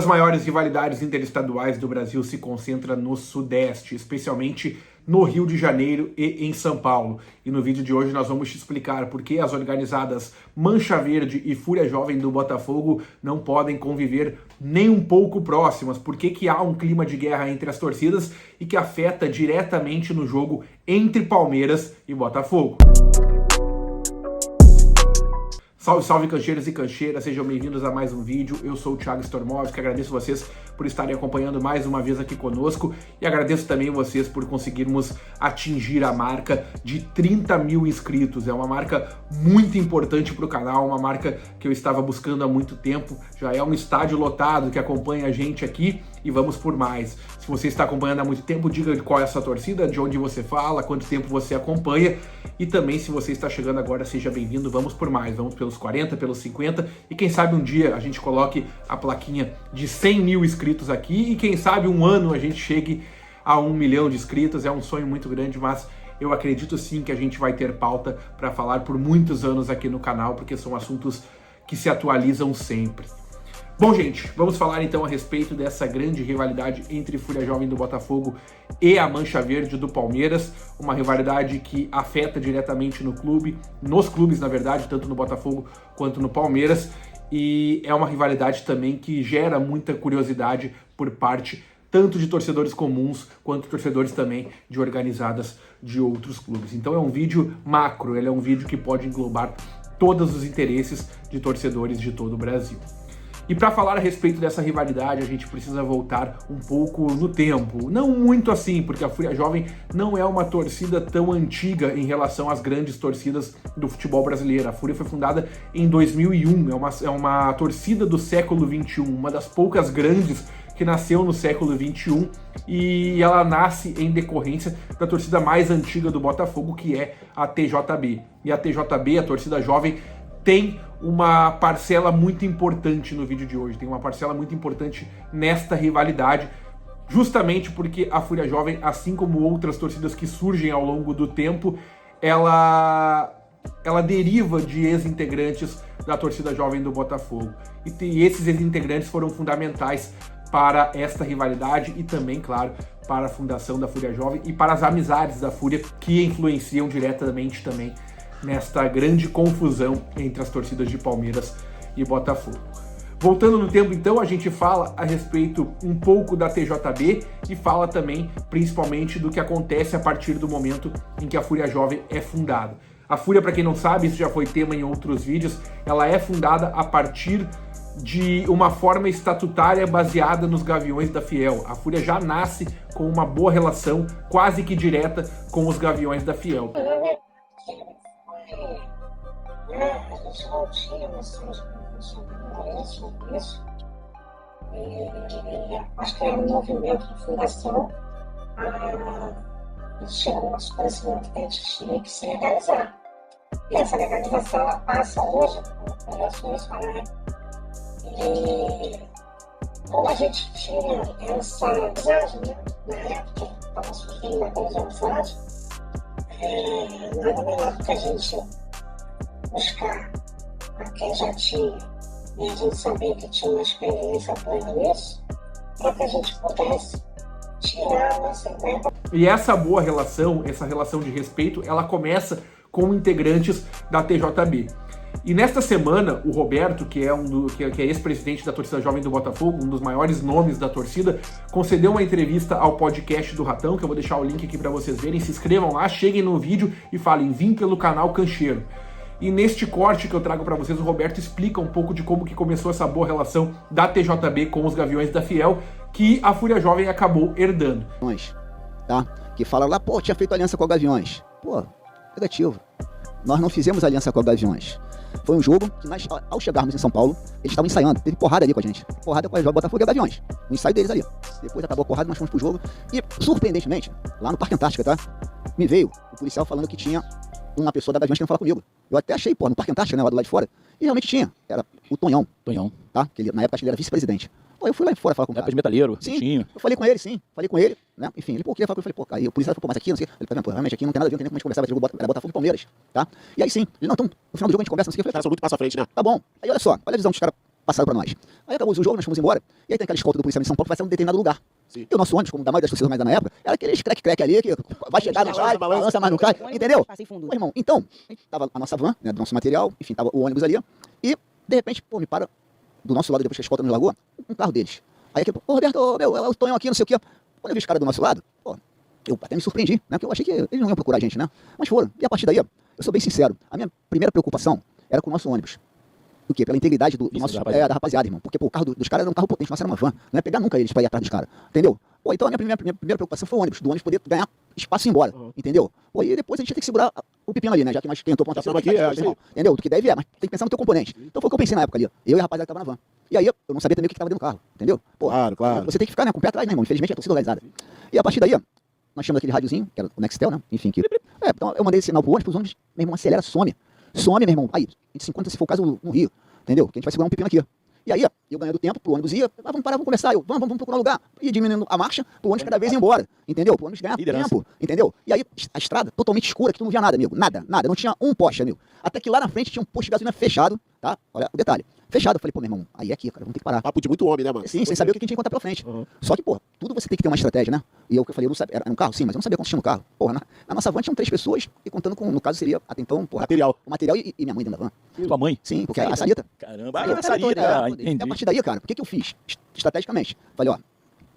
As maiores rivalidades interestaduais do Brasil se concentram no Sudeste, especialmente no Rio de Janeiro e em São Paulo. E no vídeo de hoje nós vamos te explicar por que as organizadas Mancha Verde e Fúria Jovem do Botafogo não podem conviver nem um pouco próximas, por que há um clima de guerra entre as torcidas e que afeta diretamente no jogo entre Palmeiras e Botafogo. Salve, salve cancheiros e cancheiras, sejam bem-vindos a mais um vídeo. Eu sou o Thiago Stormovski, agradeço vocês por estarem acompanhando mais uma vez aqui conosco e agradeço também vocês por conseguirmos atingir a marca de 30 mil inscritos. É uma marca muito importante para o canal, uma marca que eu estava buscando há muito tempo. Já é um estádio lotado que acompanha a gente aqui e vamos por mais. Se você está acompanhando há muito tempo, diga qual é a sua torcida, de onde você fala, quanto tempo você acompanha. E também, se você está chegando agora, seja bem-vindo, vamos por mais. Vamos pelos 40, pelos 50 e quem sabe um dia a gente coloque a plaquinha de 100 mil inscritos aqui e quem sabe um ano a gente chegue a 1 milhão de inscritos. É um sonho muito grande, mas eu acredito sim que a gente vai ter pauta para falar por muitos anos aqui no canal, porque são assuntos que se atualizam sempre. Bom, gente, vamos falar então a respeito dessa grande rivalidade entre Fúria Jovem do Botafogo e a Mancha Verde do Palmeiras, uma rivalidade que afeta diretamente no clube, nos clubes, na verdade, tanto no Botafogo quanto no Palmeiras, e é uma rivalidade também que gera muita curiosidade por parte tanto de torcedores comuns quanto torcedores também de organizadas de outros clubes. Então é um vídeo macro, ele é um vídeo que pode englobar todos os interesses de torcedores de todo o Brasil. E para falar a respeito dessa rivalidade, a gente precisa voltar um pouco no tempo. Não muito assim, porque a Fúria Jovem não é uma torcida tão antiga em relação às grandes torcidas do futebol brasileiro. A Fúria foi fundada em 2001, é uma torcida do século XXI, uma das poucas grandes que nasceu no século XXI, e ela nasce em decorrência da torcida mais antiga do Botafogo, que é a TJB. E a TJB, a torcida jovem, tem uma parcela muito importante no vídeo de hoje, tem uma parcela muito importante nesta rivalidade, justamente porque a Fúria Jovem, assim como outras torcidas que surgem ao longo do tempo, ela deriva de ex-integrantes da torcida jovem do Botafogo. E esses ex-integrantes foram fundamentais para esta rivalidade e também, claro, para a fundação da Fúria Jovem e para as amizades da Fúria, que influenciam diretamente também nesta grande confusão entre as torcidas de Palmeiras e Botafogo. Voltando no tempo, então, a gente fala a respeito um pouco da TJB e fala também, principalmente, do que acontece a partir do momento em que a Fúria Jovem é fundada. A Fúria, para quem não sabe, isso já foi tema em outros vídeos, ela é fundada a partir de uma forma estatutária baseada nos Gaviões da Fiel. A Fúria já nasce com uma boa relação, quase que direta, com os Gaviões da Fiel. A gente não tinha noção de como isso. E acho que era um movimento de fundação. Chegou o nosso conhecimento que a gente tinha que se legalizar. E essa legalização ela passa hoje, como nós vamos falar. E como a gente tinha essa amizade, né? Na época, estava surgindo uma grande amizade, nada melhor do que a gente buscar a quem já tinha e a gente sabia que tinha uma experiência plena nisso, para que a gente pudesse tirar a nossa ideia. E essa boa relação, essa relação de respeito, ela começa com integrantes da TJB. E nesta semana, o Roberto, que é ex-presidente da torcida jovem do Botafogo, um dos maiores nomes da torcida, concedeu uma entrevista ao podcast do Ratão, que eu vou deixar o link aqui para vocês verem. Se inscrevam lá, cheguem no vídeo e falem, vim pelo canal Cancheiro. E neste corte que eu trago para vocês, o Roberto explica um pouco de como que começou essa boa relação da TJB com os Gaviões da Fiel, que a Fúria Jovem acabou herdando. Tá? Que fala lá, pô, tinha feito aliança com o Gaviões. Pô, negativo. Nós não fizemos aliança com o Gaviões. Foi um jogo que nós, ao chegarmos em São Paulo, eles estavam ensaiando, teve porrada ali com a gente. Porrada com a Botafogo e Gaviões. O ensaio deles ali. Depois acabou a porrada, nós fomos pro jogo. E, surpreendentemente, lá no Parque Antártica, tá? Me veio o policial falando que tinha uma pessoa da Gaviões querendo falar comigo. Eu até achei, pô, no Parque Antártica, né, lá do lado de fora. E realmente tinha. Era o Tonhão. Tá? Que ele, na época, acho que ele era vice-presidente. Pô, eu fui lá fora falar com o cara. Época de metalheiro, sim, tinha. eu falei com ele, sim. Falei com ele, né? Enfim, ele, pô, queria falar com ele. Falei, pô, aí o policial falou, pô, mas aqui, não sei. Ele, tá vendo, pô, realmente aqui não tem nada a ver, não tem nem como a gente conversar, era Botafogo e Palmeiras, tá? E aí sim, ele, não, então, no final do jogo a gente conversa, não sei o que. Eu falei, Cara, são muito passo à frente, né? tá bom. Aí olha só, olha a visão que os caras passaram pra nós. Aí acabou o jogo, nós fomos embora, e aí tem aquela escolta do policiamento de São Paulo que vai ser em um determinado lugar. Sim. E o nosso ônibus, como da maioria das torcidas mais na época, era aqueles crack ali, que vai chegar, não vai, balança, mas não cai, entendeu? Ô, irmão, então, tava a nossa van, né, do nosso material, enfim, tava o ônibus ali, e, de repente, pô, me para do nosso lado, depois que a escolta nos largou, um carro deles. Aí aqui, pô, Roberto, meu, é o Tonhão aqui, não sei o quê. Quando eu vi os caras do nosso lado, pô, eu até me surpreendi, né, porque eu achei que eles não iam procurar a gente, né? Mas foram. E a partir daí, eu sou bem sincero, a minha primeira preocupação era com o nosso ônibus. O quê? Pela integridade do nosso, da rapaziada, irmão. Porque pô, o carro dos caras era um carro potente, nossa, era uma van. Não ia pegar nunca eles pra ir atrás dos caras. Entendeu? Pô, então a minha primeira preocupação foi o ônibus. Do ônibus poder ganhar espaço e ir embora. Entendeu? Pô, e depois a gente ia ter que segurar o pepino ali, né? Já que nós tentou pontuação aqui, entendeu? Do que deve mas tem que pensar no teu componente. Então foi o que eu pensei na época ali. Eu e a rapaziada que tava na van. E aí eu não sabia também o que tava dentro do carro. Entendeu? Pô, Claro. você tem que ficar, né, com o pé atrás, né, irmão? Infelizmente é torcida organizada. E a partir daí, nós tínhamos aquele rádiozinho, que era o Nextel, né? Enfim, que. Então eu mandei esse sinal pro ônibus, pros ônibus, meu irmão, acelera, some. Some, meu irmão. Aí, a gente se encontra, se for o caso, no Rio. Entendeu? Que a gente vai segurar um pepino aqui. E aí, eu ganhando tempo pro ônibus ia, vamos parar, vamos conversar, vamos procurar um lugar. E diminuindo a marcha, pro ônibus cada vez ir embora. Entendeu? Pro ônibus ganhar tempo. Entendeu? E aí, a estrada totalmente escura, que tu não via nada, amigo. Nada. Não tinha um poste, amigo. Até que lá na frente tinha um posto de gasolina fechado, tá? Olha o detalhe. Fechado. Eu falei, pô, meu irmão, aí é aqui, cara, vamos ter que parar. Papo de muito homem, né, mano? Sim, sem saber o que a gente ia encontrar pela frente. Só que, pô, tudo você tem que ter uma estratégia, né? E eu que eu falei, eu não sabia, era um carro, sim, mas eu não sabia quanto tinha no carro. Porra, na nossa van tinham 3 pessoas, e contando com, no caso seria, até então, porra, o material e minha mãe dentro da van. Tua mãe? Sim, porque a Sarita. Caramba, a Sarita, entendi. E a partir daí, cara, o que eu fiz? Estrategicamente. Falei, ó,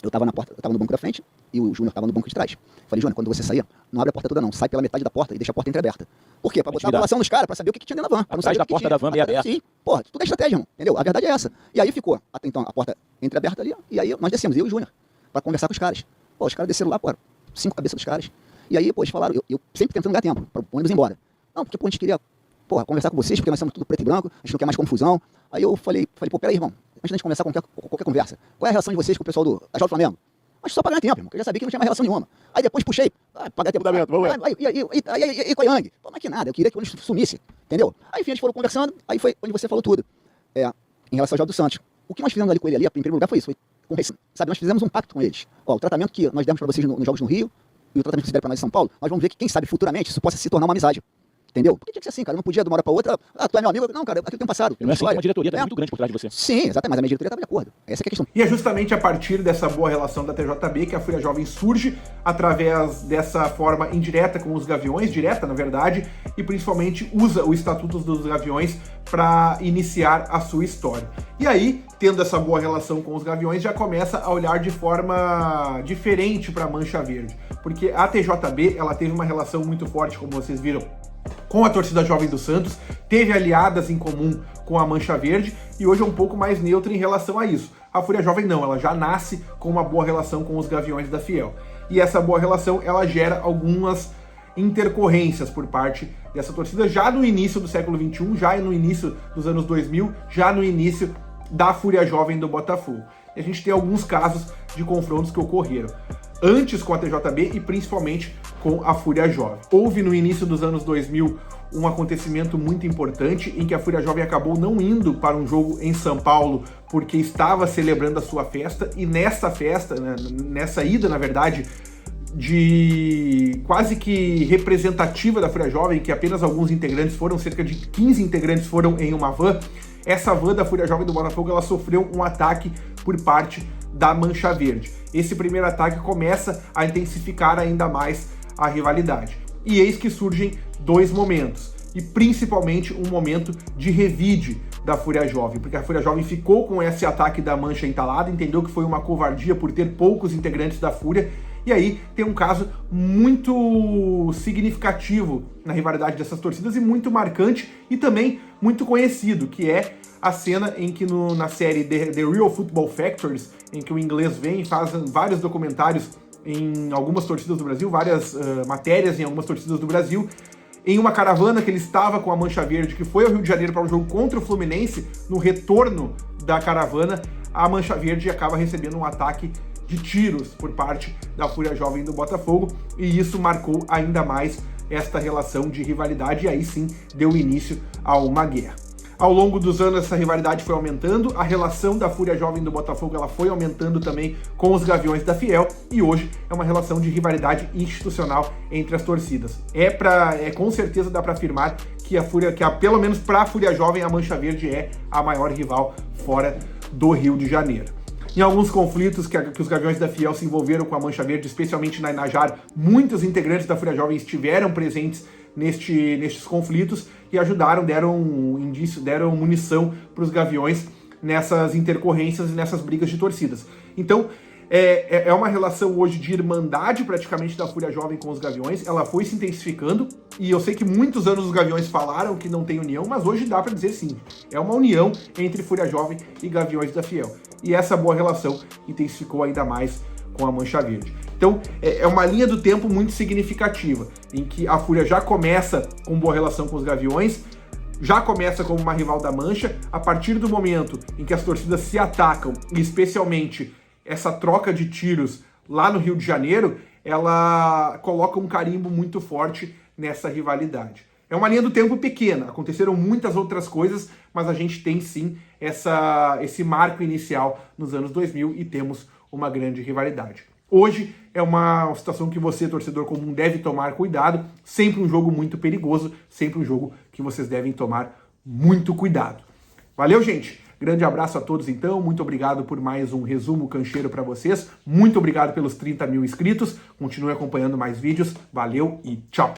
eu tava na porta, eu tava no banco da frente e o Júnior tava no banco de trás. Falei, Júnior, quando você sair, não abre a porta toda não, sai pela metade da porta e deixa a porta entreaberta. Por quê? Pra botar a população dos caras, pra saber o que tinha dentro da van. Pra não saber da porta da van meio aberta. Sim, porra, tudo é estratégia, irmão, entendeu? A verdade é essa. E aí ficou, até então, a porta entreaberta ali, e aí nós descemos, eu e o Júnior, pra conversar com os caras. Pô, os caras desceram lá, pô, 5 cabeças dos caras. E aí, pô, eles falaram, eu sempre tentando ganhar tempo, pra o ônibus ir embora. Não, porque pô, a gente queria, porra, conversar com vocês, porque nós somos tudo preto e branco, a gente não quer mais confusão. Aí eu falei, pô, peraí, irmão, antes da gente conversar qualquer conversa, qual é a relação de vocês com o pessoal da Jovem Flamengo? Mas só pra ganhar tempo, irmão, porque eu já sabia que não tinha mais relação nenhuma. Aí depois puxei, pagar tempo. E com a Yang? Pô, mas que nada, eu queria que o ônibus sumisse, entendeu? Aí enfim, a gente foram conversando, aí foi onde você falou tudo. Em relação ao Jorge dos Santos. O que nós fizemos ali com ele ali, em primeiro lugar, foi isso. Sabe, nós fizemos um pacto com eles. Ó, o tratamento que nós demos pra vocês nos Jogos no Rio, e o tratamento que vocês deram pra nós em São Paulo, nós vamos ver que, quem sabe, futuramente, isso possa se tornar uma amizade. Entendeu? Por que tinha que ser assim, cara? Não podia de uma hora pra outra. Tu é meu amigo? Não, cara, aquilo tem passado. Não é assim, uma diretoria tá muito grande por trás de você. Sim, exatamente, mas a minha diretoria estava de acordo. Essa é a questão. E é justamente a partir dessa boa relação da TJB que a Fúria Jovem surge, através dessa forma indireta com os Gaviões, direta na verdade, e principalmente usa o Estatuto dos Gaviões para iniciar a sua história. E aí, tendo essa boa relação com os Gaviões, já começa a olhar de forma diferente para a Mancha Verde. Porque a TJB, ela teve uma relação muito forte, como vocês viram, com a torcida jovem do Santos, teve aliadas em comum com a Mancha Verde e hoje é um pouco mais neutra em relação a isso. A Fúria Jovem não, ela já nasce com uma boa relação com os Gaviões da Fiel. E essa boa relação, ela gera algumas intercorrências por parte dessa torcida já no início do século XXI, já no início dos anos 2000, já no início da Fúria Jovem do Botafogo. E a gente tem alguns casos de confrontos que ocorreram antes com a TJB e principalmente com a Fúria Jovem. Houve no início dos anos 2000 um acontecimento muito importante em que a Fúria Jovem acabou não indo para um jogo em São Paulo porque estava celebrando a sua festa, e nessa festa, né, nessa ida, na verdade, de quase que representativa da Fúria Jovem, que apenas alguns integrantes foram, cerca de 15 integrantes foram em uma van, essa van da Fúria Jovem do Botafogo, ela sofreu um ataque por parte da Mancha Verde. Esse primeiro ataque começa a intensificar ainda mais a rivalidade. E eis que surgem dois momentos, e principalmente um momento de revide da Fúria Jovem, porque a Fúria Jovem ficou com esse ataque da Mancha entalado, entendeu que foi uma covardia por ter poucos integrantes da Fúria, e aí tem um caso muito significativo na rivalidade dessas torcidas e muito marcante e também muito conhecido, que é a cena em que na série The Real Football Factories, em que o inglês vem e faz vários documentários em algumas torcidas do Brasil, várias matérias em algumas torcidas do Brasil, em uma caravana que ele estava com a Mancha Verde, que foi ao Rio de Janeiro para um jogo contra o Fluminense. No retorno da caravana, a Mancha Verde acaba recebendo um ataque de tiros por parte da Fúria Jovem do Botafogo, e isso marcou ainda mais esta relação de rivalidade, e aí sim deu início a uma guerra. Ao longo dos anos essa rivalidade foi aumentando, a relação da Fúria Jovem do Botafogo ela foi aumentando também com os Gaviões da Fiel, e hoje é uma relação de rivalidade institucional entre as torcidas. Com certeza dá para afirmar que pelo menos para a Fúria Jovem, a Mancha Verde é a maior rival fora do Rio de Janeiro. Em alguns conflitos que os Gaviões da Fiel se envolveram com a Mancha Verde, especialmente na Inajar, muitos integrantes da Fúria Jovem estiveram presentes nestes conflitos e ajudaram, deram munição para os Gaviões nessas intercorrências e nessas brigas de torcidas. Então, é uma relação hoje de irmandade praticamente da Fúria Jovem com os Gaviões, ela foi se intensificando, e eu sei que muitos anos os Gaviões falaram que não tem união, mas hoje dá para dizer sim, é uma união entre Fúria Jovem e Gaviões da Fiel. E essa boa relação intensificou ainda mais com a Mancha Verde. Então, é uma linha do tempo muito significativa, em que a Fúria já começa com boa relação com os Gaviões, já começa como uma rival da Mancha, a partir do momento em que as torcidas se atacam, e especialmente essa troca de tiros lá no Rio de Janeiro, ela coloca um carimbo muito forte nessa rivalidade. É uma linha do tempo pequena, aconteceram muitas outras coisas, mas a gente tem sim esse marco inicial nos anos 2000 e temos uma grande rivalidade. Hoje é uma situação que você, torcedor comum, deve tomar cuidado, sempre um jogo muito perigoso, sempre um jogo que vocês devem tomar muito cuidado. Valeu, gente! Grande abraço a todos, então. Muito obrigado por mais um resumo cancheiro para vocês. Muito obrigado pelos 30 mil inscritos. Continue acompanhando mais vídeos. Valeu e tchau!